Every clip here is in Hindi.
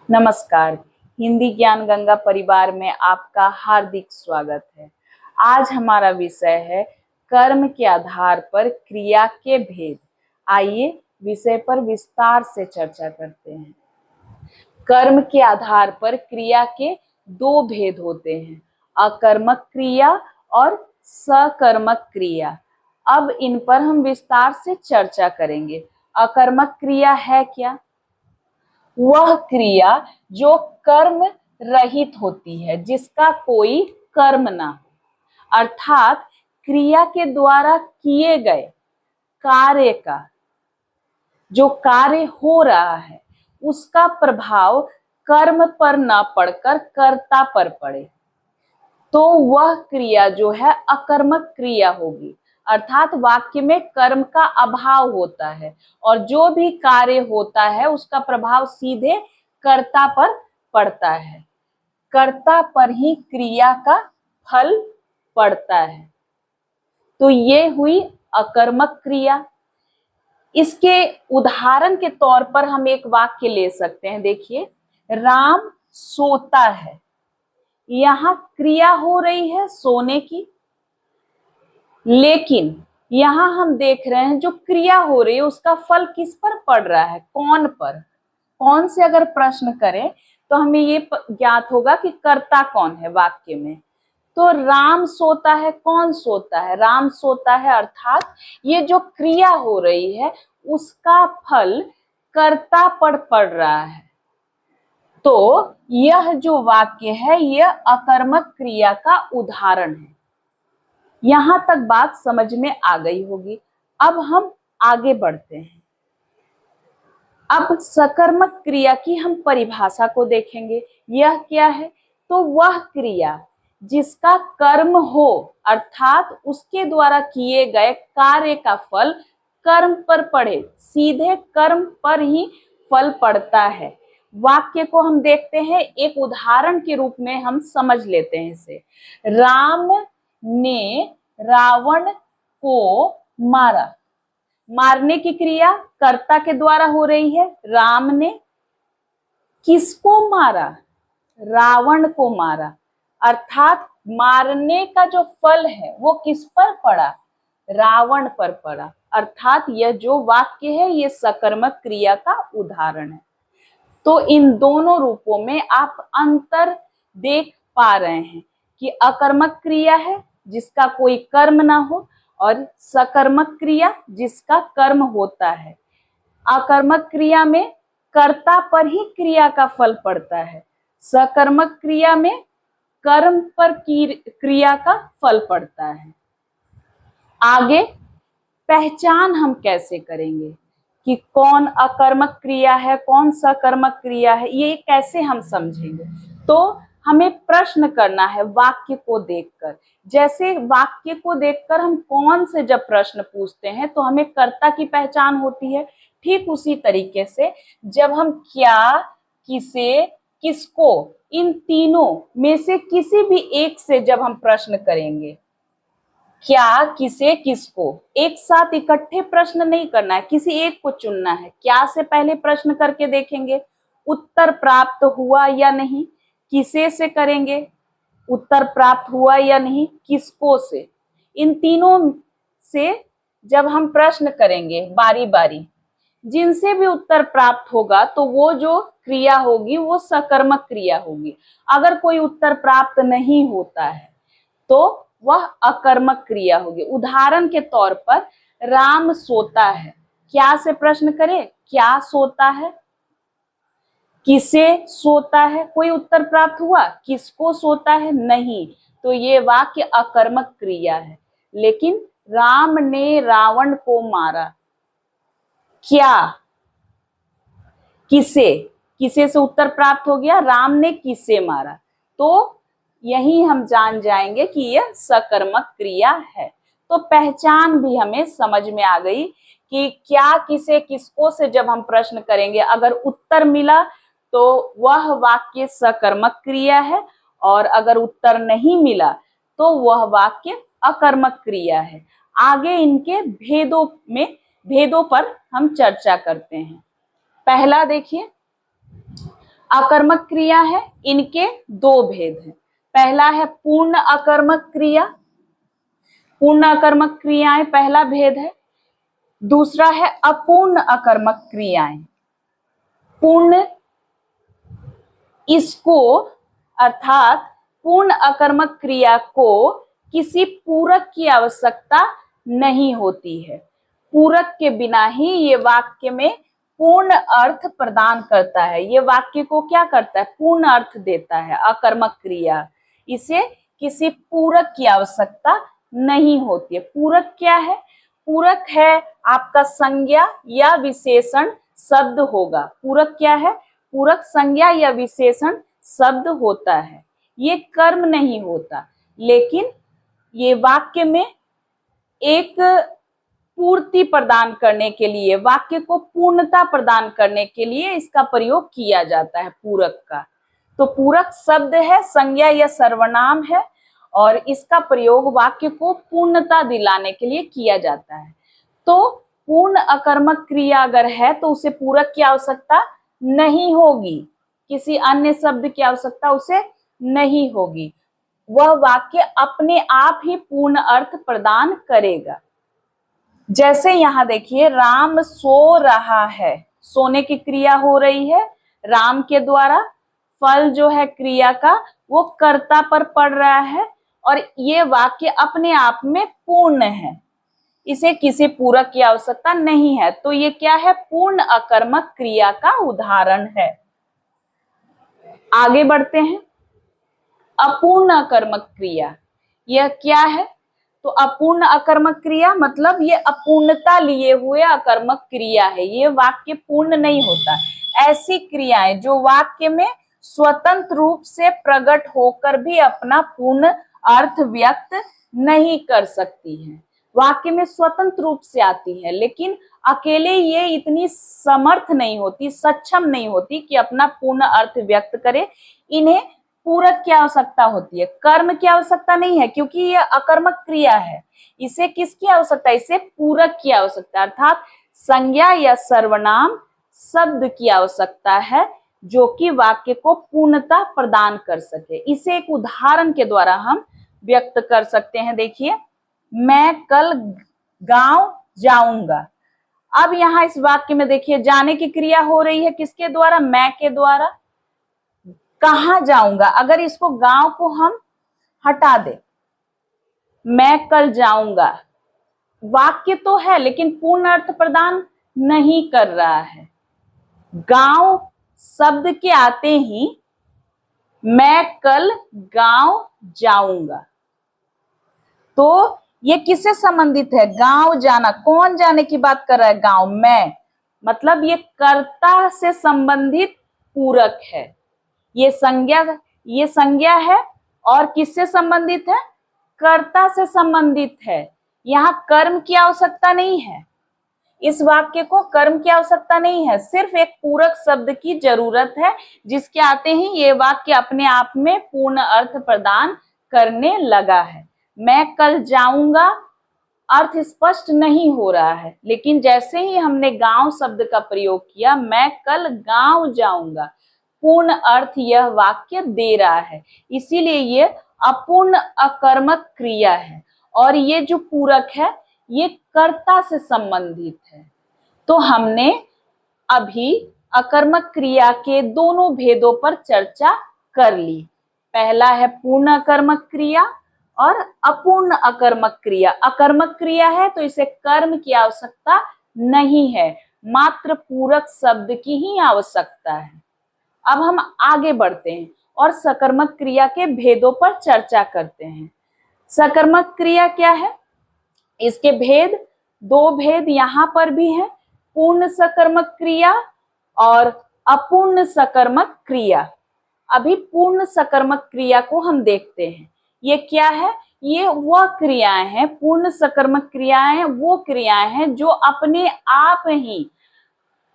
नमस्कार। हिंदी ज्ञान गंगा परिवार में आपका हार्दिक स्वागत है। आज हमारा विषय है कर्म के आधार पर क्रिया के भेद। आइए विषय पर विस्तार से चर्चा करते हैं। कर्म के आधार पर क्रिया के दो भेद होते हैं, अकर्मक क्रिया और सकर्मक क्रिया। अब इन पर हम विस्तार से चर्चा करेंगे। अकर्मक क्रिया है क्या? वह क्रिया जो कर्म रहित होती है, जिसका कोई कर्म ना हो, अर्थात क्रिया के द्वारा किए गए कार्य का जो कार्य हो रहा है उसका प्रभाव कर्म पर न पड़कर कर्ता पर पड़े, तो वह क्रिया जो है अकर्मक क्रिया होगी। अर्थात वाक्य में कर्म का अभाव होता है और जो भी कार्य होता है उसका प्रभाव सीधे कर्ता पर पड़ता है। कर्ता पर ही क्रिया का फल पड़ता है। तो ये हुई अकर्मक क्रिया। इसके उदाहरण के तौर पर हम एक वाक्य ले सकते हैं। देखिए, राम सोता है। यहां क्रिया हो रही है सोने की, लेकिन यहां हम देख रहे हैं जो क्रिया हो रही है उसका फल किस पर पड़ रहा है? कौन पर? कौन से अगर प्रश्न करें तो हमें ये ज्ञात होगा कि कर्ता कौन है वाक्य में। तो राम सोता है, कौन सोता है? राम सोता है, अर्थात ये जो क्रिया हो रही है उसका फल कर्ता पर पड़ रहा है। तो यह जो वाक्य है यह अकर्मक क्रिया का उदाहरण है। यहां तक बात समझ में आ गई होगी। अब हम आगे बढ़ते हैं। अब सकर्मक क्रिया की हम परिभाषा को देखेंगे। यह क्या है? तो वह क्रिया जिसका कर्म हो, अर्थात उसके द्वारा किए गए कार्य का फल कर्म पर पड़े, सीधे कर्म पर ही फल पड़ता है। वाक्य को हम देखते हैं, एक उदाहरण के रूप में हम समझ लेते हैं इसे। राम ने रावण को मारा। मारने की क्रिया कर्ता के द्वारा हो रही है। राम ने किसको मारा? रावण को मारा। अर्थात मारने का जो फल है वो किस पर पड़ा? रावण पर पड़ा। अर्थात यह जो वाक्य है ये सकर्मक क्रिया का उदाहरण है। तो इन दोनों रूपों में आप अंतर देख पा रहे हैं कि अकर्मक क्रिया है जिसका कोई कर्म ना हो और सकर्मक क्रिया जिसका कर्म होता है। अकर्मक क्रिया में कर्ता पर ही क्रिया का फल पड़ता है, सकर्मक क्रिया में कर्म पर क्रिया का फल पड़ता है। आगे पहचान हम कैसे करेंगे कि कौन अकर्मक क्रिया है, कौन सकर्मक क्रिया है, ये कैसे हम समझेंगे? तो हमें प्रश्न करना है वाक्य को देखकर। जैसे वाक्य को देखकर हम कौन से जब प्रश्न पूछते हैं तो हमें कर्ता की पहचान होती है, ठीक उसी तरीके से जब हम क्या, किसे, किसको, इन तीनों में से किसी भी एक से जब हम प्रश्न करेंगे, क्या, किसे, किसको, एक साथ इकट्ठे प्रश्न नहीं करना है, किसी एक को चुनना है। क्या से पहले प्रश्न करके देखेंगे उत्तर प्राप्त हुआ या नहीं, किसे से करेंगे उत्तर प्राप्त हुआ या नहीं, किसको से, इन तीनों से जब हम प्रश्न करेंगे बारी बारी, जिनसे भी उत्तर प्राप्त होगा तो वो जो क्रिया होगी वो सकर्मक क्रिया होगी। अगर कोई उत्तर प्राप्त नहीं होता है तो वह अकर्मक क्रिया होगी। उदाहरण के तौर पर राम सोता है, क्या से प्रश्न करें? क्या सोता है? किसे सोता है? कोई उत्तर प्राप्त हुआ? किसको सोता है? नहीं। तो ये वाक्य अकर्मक क्रिया है। लेकिन राम ने रावण को मारा, क्या, किसे, किसे से उत्तर प्राप्त हो गया, राम ने किसे मारा, तो यही हम जान जाएंगे कि यह सकर्मक क्रिया है। तो पहचान भी हमें समझ में आ गई कि क्या, किसे, किसको से जब हम प्रश्न करेंगे अगर उत्तर मिला तो वह वाक्य सकर्मक क्रिया है, और अगर उत्तर नहीं मिला तो वह वाक्य अकर्मक क्रिया है। आगे इनके भेदों पर हम चर्चा करते हैं। पहला देखिए, अकर्मक क्रिया है, इनके दो भेद हैं। पहला है पूर्ण अकर्मक क्रिया, पूर्ण अकर्मक क्रियाएं पहला भेद है। दूसरा है अपूर्ण अकर्मक क्रियाएं। पूर्ण, इसको अर्थात पूर्ण अकर्मक क्रिया को किसी पूरक की आवश्यकता नहीं होती है। पूरक के बिना ही ये वाक्य में पूर्ण अर्थ प्रदान करता है। ये वाक्य को क्या करता है? पूर्ण अर्थ देता है अकर्मक क्रिया। इसे किसी पूरक की आवश्यकता नहीं होती है। पूरक क्या है? पूरक है आपका संज्ञा या विशेषण शब्द होगा। पूरक क्या है? पूरक संज्ञा या विशेषण शब्द होता है, ये कर्म नहीं होता। लेकिन ये वाक्य में एक पूर्ति प्रदान करने के लिए, वाक्य को पूर्णता प्रदान करने के लिए इसका प्रयोग किया जाता है पूरक का। तो पूरक शब्द है, संज्ञा या सर्वनाम है, और इसका प्रयोग वाक्य को पूर्णता दिलाने के लिए किया जाता है। तो पूर्ण अकर्मक क्रिया अगर है तो उसे पूरक की आवश्यकता नहीं होगी, किसी अन्य शब्द की आवश्यकता उसे नहीं होगी। वह वाक्य अपने आप ही पूर्ण अर्थ प्रदान करेगा। जैसे यहाँ देखिए, राम सो रहा है, सोने की क्रिया हो रही है राम के द्वारा। फल जो है क्रिया का वो कर्ता पर पड़ रहा है, और ये वाक्य अपने आप में पूर्ण है, इसे किसी पूरक की आवश्यकता नहीं है। तो ये क्या है? पूर्ण अकर्मक क्रिया का उदाहरण है। आगे बढ़ते हैं। अपूर्ण अकर्मक क्रिया, यह क्या है? तो अपूर्ण अकर्मक क्रिया मतलब ये अपूर्णता लिए हुए अकर्मक क्रिया है, ये वाक्य पूर्ण नहीं होता। ऐसी क्रियाएं जो वाक्य में स्वतंत्र रूप से प्रकट होकर भी अपना पूर्ण अर्थ व्यक्त नहीं कर सकती हैं। वाक्य में स्वतंत्र रूप से आती है, लेकिन अकेले ये इतनी समर्थ नहीं होती, सक्षम नहीं होती कि अपना पूर्ण अर्थ व्यक्त करे। इन्हें पूरक की आवश्यकता होती है, कर्म की आवश्यकता नहीं है, क्योंकि यह अकर्मक क्रिया है। इसे किसकी आवश्यकता? इसे पूरक की आवश्यकता, अर्थात संज्ञा या सर्वनाम शब्द की आवश्यकता है, जो कि वाक्य को पूर्णता प्रदान कर सके। इसे एक उदाहरण के द्वारा हम व्यक्त कर सकते हैं। देखिए, मैं कल गांव जाऊंगा। अब यहाँ इस वाक्य में देखिए, जाने की क्रिया हो रही है किसके द्वारा? मैं के द्वारा। कहाँ जाऊंगा? अगर इसको गांव को हम हटा दे, मैं कल जाऊंगा, वाक्य तो है लेकिन पूर्ण अर्थ प्रदान नहीं कर रहा है। गांव शब्द के आते ही मैं कल गांव जाऊंगा, तो ये किससे संबंधित है? गांव जाना। कौन जाने की बात कर रहा है? गांव। मैं, मतलब ये कर्ता से संबंधित पूरक है। ये संज्ञा है, और किससे संबंधित है? कर्ता से संबंधित है। यहाँ कर्म की आवश्यकता नहीं है, इस वाक्य को कर्म की आवश्यकता नहीं है, सिर्फ एक पूरक शब्द की जरूरत है, जिसके आते ही ये वाक्य अपने आप में पूर्ण अर्थ प्रदान करने लगा है। मैं कल जाऊंगा अर्थ स्पष्ट नहीं हो रहा है, लेकिन जैसे ही हमने गांव शब्द का प्रयोग किया, मैं कल गांव जाऊंगा, पूर्ण अर्थ यह वाक्य दे रहा है। इसीलिए ये अपूर्ण अकर्मक क्रिया है, और ये जो पूरक है ये कर्ता से संबंधित है। तो हमने अभी अकर्मक क्रिया के दोनों भेदों पर चर्चा कर ली। पहला है पूर्ण अकर्मक क्रिया और अपूर्ण अकर्मक क्रिया। अकर्मक क्रिया है तो इसे कर्म की आवश्यकता नहीं है, मात्र पूरक शब्द की ही आवश्यकता है। अब हम आगे बढ़ते हैं और सकर्मक क्रिया के भेदों पर चर्चा करते हैं। सकर्मक क्रिया क्या है? इसके भेद, दो भेद यहाँ पर भी हैं, पूर्ण सकर्मक क्रिया और अपूर्ण सकर्मक क्रिया। अभी पूर्ण सकर्मक क्रिया को हम देखते हैं। ये क्या है? ये वह क्रियाएं हैं, पूर्ण सकर्मक क्रियाएं वो क्रियाएं हैं जो अपने आप ही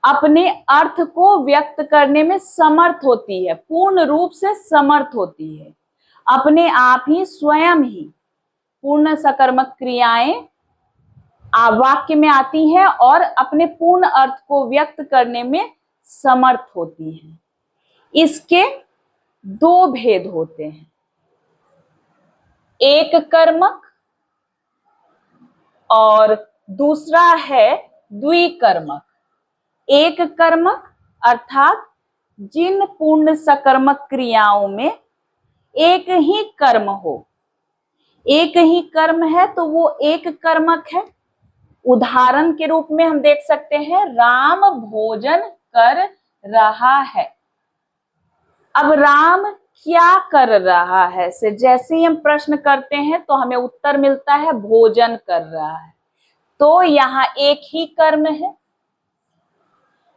अपने अर्थ को व्यक्त करने में समर्थ होती है, पूर्ण रूप से समर्थ होती है, अपने आप ही स्वयं ही। पूर्ण सकर्मक क्रियाएं वाक्य में आती हैं और अपने पूर्ण अर्थ को व्यक्त करने में समर्थ होती हैं। इसके दो भेद होते हैं, एक कर्मक और दूसरा है द्विकर्मक। एक कर्मक अर्थात जिन पूर्ण सकर्मक क्रियाओं में एक ही कर्म हो, एक ही कर्म है तो वो एक कर्मक है। उदाहरण के रूप में हम देख सकते हैं, राम भोजन कर रहा है। अब राम क्या कर रहा है से जैसे ही हम प्रश्न करते हैं तो हमें उत्तर मिलता है भोजन कर रहा है। तो यहाँ एक ही कर्म है,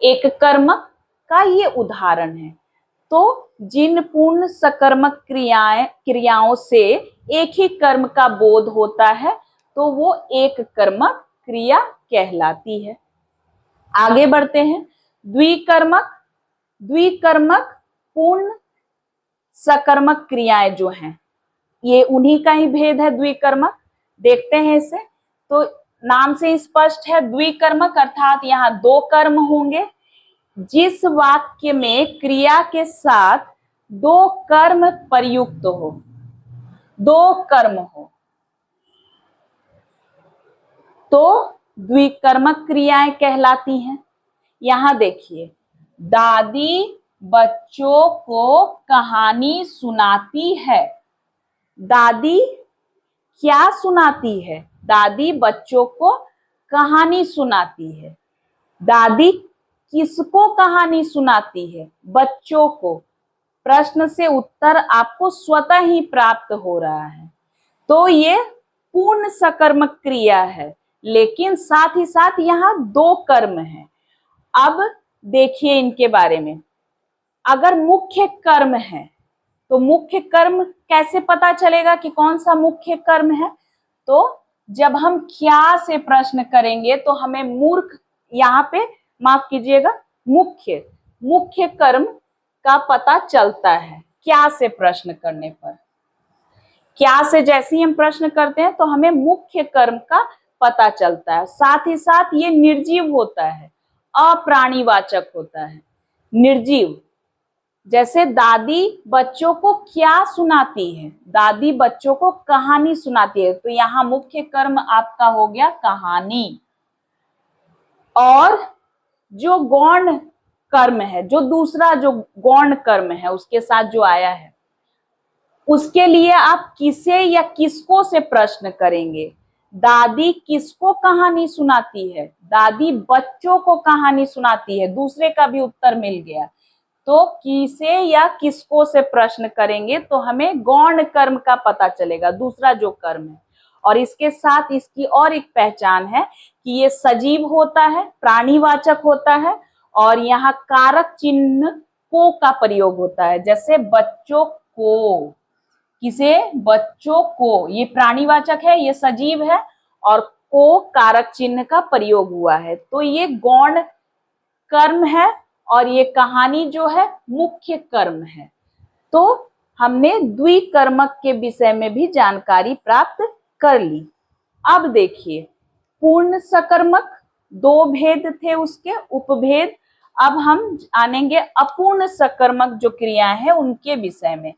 एक कर्मक का ये उदाहरण है। तो जिन पूर्ण सकर्मक क्रियाओं से एक ही कर्म का बोध होता है तो वो एक कर्मक क्रिया कहलाती है। आगे बढ़ते हैं, द्विकर्मक। द्विकर्मक पूर्ण सकर्मक क्रियाएं जो हैं, ये उन्हीं का ही भेद है द्विकर्मक। देखते हैं इसे, तो नाम से स्पष्ट है, द्विकर्मक अर्थात यहाँ दो कर्म होंगे। जिस वाक्य में क्रिया के साथ दो कर्म प्रयुक्त हो, दो कर्म हो, तो द्विकर्मक क्रियाएं कहलाती हैं। यहां देखिए, दादी बच्चों को कहानी सुनाती है। दादी क्या सुनाती है? दादी बच्चों को कहानी सुनाती है। दादी किसको कहानी सुनाती है? बच्चों को। प्रश्न से उत्तर आपको स्वतः ही प्राप्त हो रहा है। तो ये पूर्ण सकर्मक क्रिया है, लेकिन साथ ही साथ यहाँ दो कर्म है। अब देखिए इनके बारे में, अगर मुख्य कर्म है तो मुख्य कर्म कैसे पता चलेगा कि कौन सा मुख्य कर्म है? तो जब हम क्या से प्रश्न करेंगे तो हमें मूर्ख, यहाँ पे माफ कीजिएगा, मुख्य कर्म का पता चलता है क्या से प्रश्न करने पर। क्या से जैसे ही हम प्रश्न करते हैं तो हमें मुख्य कर्म का पता चलता है। साथ ही साथ ये निर्जीव होता है, अप्राणीवाचक होता है, निर्जीव। जैसे दादी बच्चों को क्या सुनाती है? दादी बच्चों को कहानी सुनाती है, तो यहाँ मुख्य कर्म आपका हो गया कहानी। और जो गौण कर्म है, जो दूसरा जो गौण कर्म है उसके साथ जो आया है, उसके लिए आप किसे या किसको से प्रश्न करेंगे? दादी किसको कहानी सुनाती है? दादी बच्चों को कहानी सुनाती है। दूसरे का भी उत्तर मिल गया। तो किसे या किसको से प्रश्न करेंगे तो हमें गौण कर्म का पता चलेगा, दूसरा जो कर्म है। और इसके साथ इसकी और एक पहचान है कि ये सजीव होता है, प्राणीवाचक होता है, और यहाँ कारक चिन्ह को का प्रयोग होता है। जैसे बच्चों को, किसे? बच्चों को, ये प्राणीवाचक है, ये सजीव है, और को कारक चिन्ह का प्रयोग हुआ है। तो ये गौण कर्म है और ये कहानी जो है मुख्य कर्म है। तो हमने द्विकर्मक के विषय में भी जानकारी प्राप्त कर ली। अब देखिए, पूर्ण सकर्मक दो भेद थे उसके उपभेद। अब हम जानेंगे अपूर्ण सकर्मक जो क्रियाएं हैं उनके विषय में।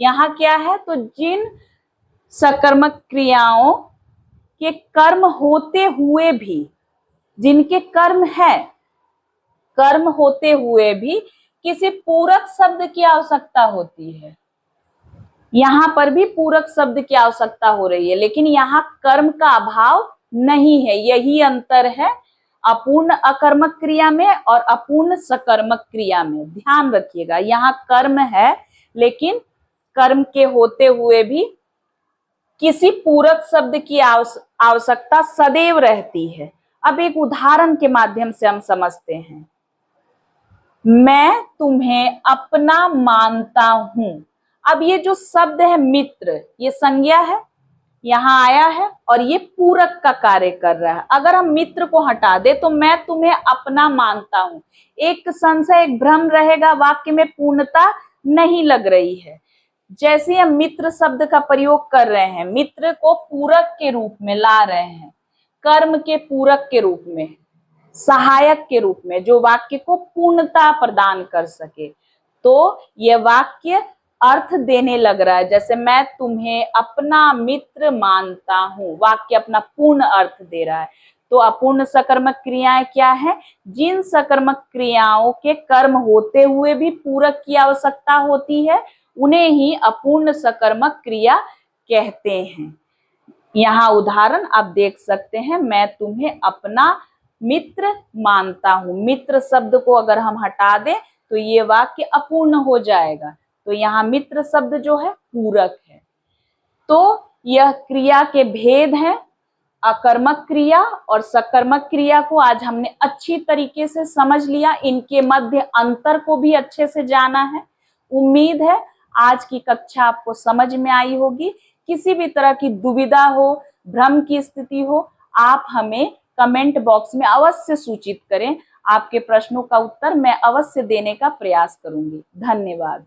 यहाँ क्या है, तो जिन सकर्मक क्रियाओं के कर्म होते हुए भी, जिनके कर्म है, कर्म होते हुए भी किसी पूरक शब्द की आवश्यकता होती है। यहाँ पर भी पूरक शब्द की आवश्यकता हो रही है, लेकिन यहाँ कर्म का अभाव नहीं है। यही अंतर है अपूर्ण अकर्मक क्रिया में और अपूर्ण सकर्मक क्रिया में। ध्यान रखिएगा, यहाँ कर्म है लेकिन कर्म के होते हुए भी किसी पूरक शब्द की आवश्यकता सदैव रहती है। अब एक उदाहरण के माध्यम से हम समझते हैं। मैं तुम्हें अपना मानता हूं। अब ये जो शब्द है मित्र, ये संज्ञा है, यहाँ आया है और ये पूरक का कार्य कर रहा है। अगर हम मित्र को हटा दे तो मैं तुम्हें अपना मानता हूं, एक संशय, एक भ्रम रहेगा, वाक्य में पूर्णता नहीं लग रही है। जैसे हम मित्र शब्द का प्रयोग कर रहे हैं, मित्र को पूरक के रूप में ला रहे हैं, कर्म के पूरक के रूप में, सहायक के रूप में, जो वाक्य को पूर्णता प्रदान कर सके। तो ये वाक्य अर्थ देने लग रहा है, जैसे मैं तुम्हें अपना मित्र मानता हूं, वाक्य अपना पूर्ण अर्थ दे रहा है। तो अपूर्ण सकर्मक क्रियाएं क्या है? जिन सकर्मक क्रियाओं के कर्म होते हुए भी पूरक की आवश्यकता होती है उन्हें ही अपूर्ण सकर्मक क्रिया कहते हैं। यहाँ उदाहरण आप देख सकते हैं, मैं तुम्हें अपना मित्र मानता हूं। मित्र शब्द को अगर हम हटा दें तो ये वाक्य अपूर्ण हो जाएगा। तो यहाँ मित्र शब्द जो है पूरक है। तो यह क्रिया के भेद हैं, अकर्मक क्रिया और सकर्मक क्रिया को आज हमने अच्छी तरीके से समझ लिया। इनके मध्य अंतर को भी अच्छे से जाना है। उम्मीद है आज की कक्षा आपको समझ में आई होगी। किसी भी तरह की दुविधा हो, भ्रम की स्थिति हो, आप हमें कमेंट बॉक्स में अवश्य सूचित करें। आपके प्रश्नों का उत्तर मैं अवश्य देने का प्रयास करूंगी। धन्यवाद।